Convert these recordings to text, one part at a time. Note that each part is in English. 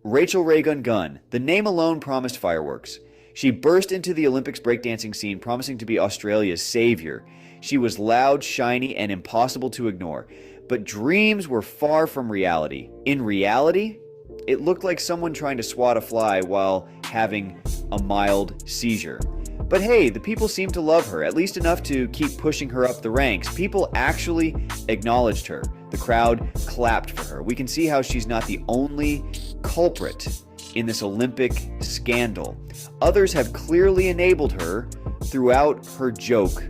Rachael Raygun Gunn. The name alone promised fireworks. She burst into the Olympics breakdancing scene promising to be Australia's savior. She was loud, shiny, and impossible to ignore. But dreams were far from reality. In reality, it looked like someone trying to swat a fly while having a mild seizure. But hey, the people seemed to love her, at least enough to keep pushing her up the ranks. People actually acknowledged her. The crowd clapped for her. We can see how she's not the only culprit in this Olympic scandal. Others have clearly enabled her throughout her joke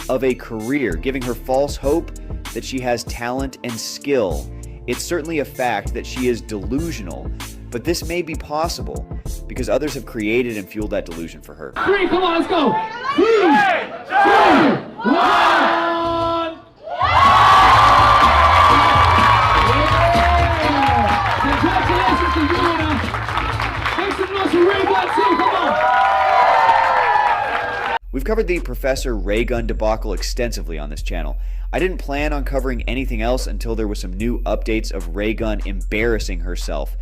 of a career, giving her false hope that she has talent and skill. It's certainly a fact that she is delusional, but this may be possible because others have created and fueled that delusion for her. 3, come on, let's go. 3, 2, 1. Congratulations to you, winner. Make some noise for Raygun too, come on. We've covered the Professor Raygun debacle extensively on this channel. I didn't plan on covering anything else until there was some new updates of Raygun embarrassing herself.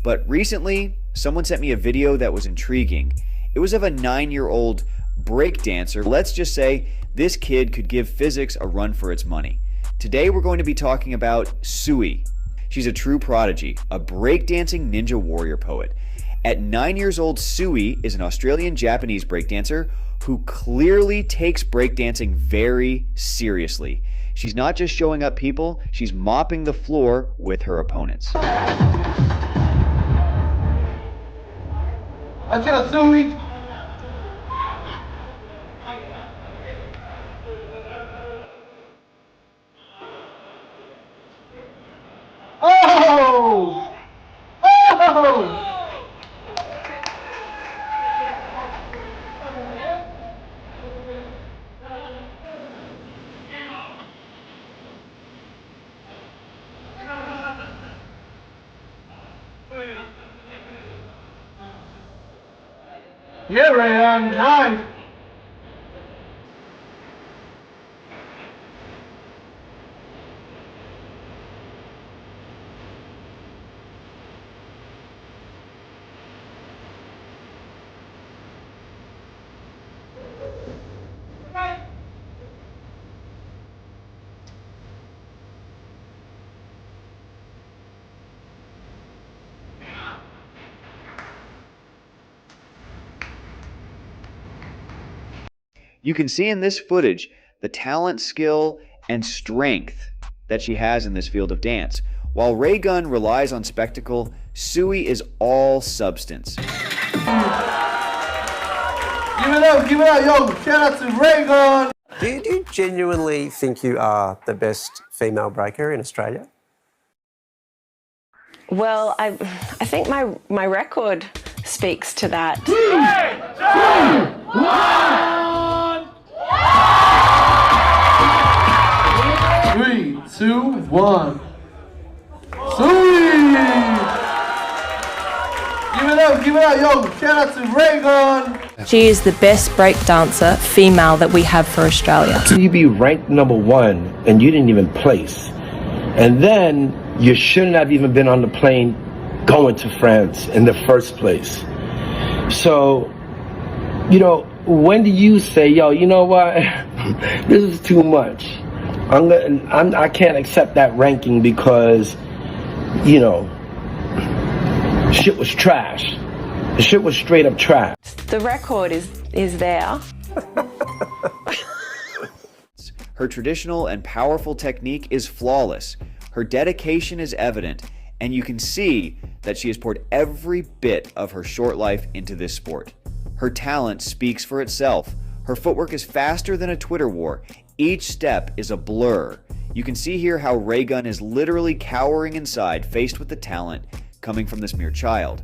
But recently, someone sent me a video that was intriguing. It was of a 9-year-old breakdancer. Let's just say this kid could give physics a run for its money. Today we're going to be talking about Suie. She's a true prodigy, a breakdancing ninja warrior poet. At 9 years old, Suie is an Australian-Japanese breakdancer who clearly takes breakdancing very seriously. She's not just showing up people, she's mopping the floor with her opponents. I tell Suie. Oh! Oh! Here I am, nice. You can see in this footage the talent, skill, and strength that she has in this field of dance. While Raygun relies on spectacle, Suie is all substance. Give it up, yo! Shout out to Raygun! Do you genuinely think you are the best female breaker in Australia? Well, I think my record speaks to that. 3, 2, 1. 3, 2, 1. Suie! Give it up, yo! Shout out to Raygun! She is the best breakdancer female that we have for Australia. You be ranked #1 and you didn't even place. And then you shouldn't have even been on the plane going to France in the first place. So, you know, when do you say, yo, you know what, this is too much. I can't accept that ranking because, you know, shit was trash. The shit was straight up trash. The record is there. Her traditional and powerful technique is flawless. Her dedication is evident, and you can see that she has poured every bit of her short life into this sport. Her talent speaks for itself. Her footwork is faster than a Twitter war. Each step is a blur. You can see here how Raygun is literally cowering inside, faced with the talent coming from this mere child.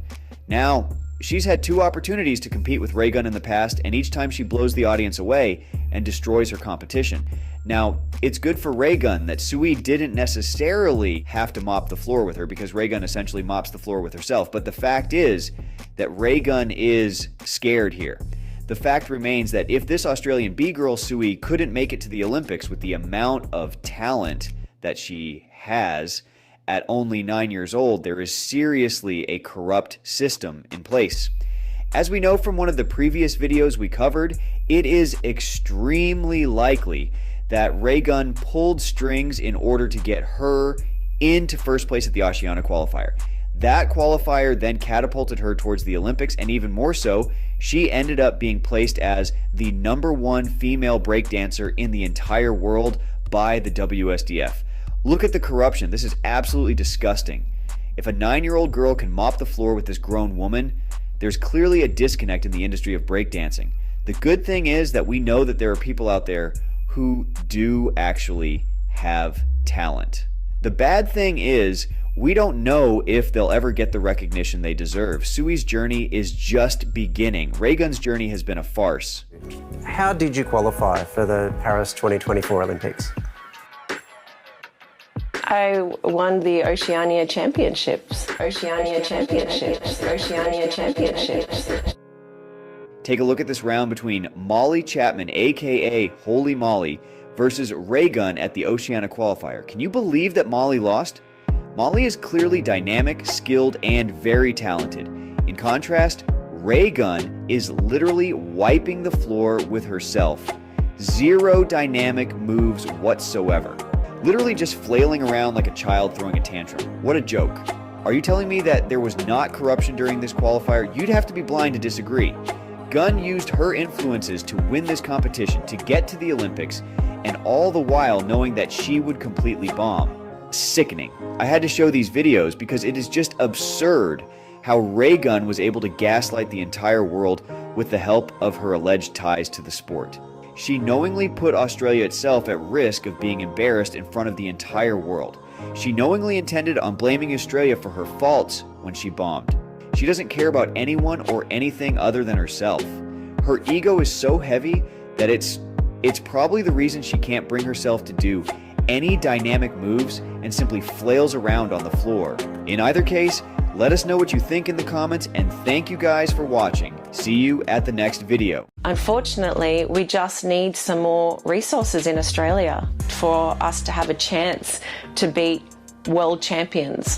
Now, she's had 2 opportunities to compete with Raygun in the past, and each time she blows the audience away and destroys her competition. Now, it's good for Raygun that Suie didn't necessarily have to mop the floor with her because Raygun essentially mops the floor with herself, but the fact is that Raygun is scared here. The fact remains that if this Australian B-girl Suie couldn't make it to the Olympics with the amount of talent that she has at only 9 years old, there is seriously a corrupt system in place. As we know from one of the previous videos we covered, it is extremely likely that Raygun pulled strings in order to get her into first place at the Oceania qualifier. That qualifier then catapulted her towards the Olympics, and even more so, she ended up being placed as the #1 female breakdancer in the entire world by the WSDF. Look at the corruption. This is absolutely disgusting. If a 9-year-old girl can mop the floor with this grown woman, there's clearly a disconnect in the industry of breakdancing. The good thing is that we know that there are people out there who do actually have talent. The bad thing is, we don't know if they'll ever get the recognition they deserve. Suie's journey is just beginning. Raygun's journey has been a farce. How did you qualify for the Paris 2024 Olympics? I won the Oceania Championships. Oceania Championships. Oceania Championships. Take a look at this round between Molly Chapman, aka Holy Molly, versus Raygun at the Oceania qualifier. Can you believe that Molly lost? Molly is clearly dynamic, skilled, and very talented. In contrast, Raygun is literally wiping the floor with herself. Zero dynamic moves whatsoever. Literally just flailing around like a child throwing a tantrum. What a joke. Are you telling me that there was not corruption during this qualifier? You'd have to be blind to disagree. Gunn used her influences to win this competition, to get to the Olympics, and all the while knowing that she would completely bomb. Sickening. I had to show these videos because it is just absurd how Raygun was able to gaslight the entire world with the help of her alleged ties to the sport. She knowingly put Australia itself at risk of being embarrassed in front of the entire world. She knowingly intended on blaming Australia for her faults when she bombed. She doesn't care about anyone or anything other than herself. Her ego is so heavy that it's probably the reason she can't bring herself to do any dynamic moves and simply flails around on the floor. In either case, let us know what you think in the comments, and thank you guys for watching. See you at the next video. Unfortunately, we just need some more resources in Australia for us to have a chance to beat world champions.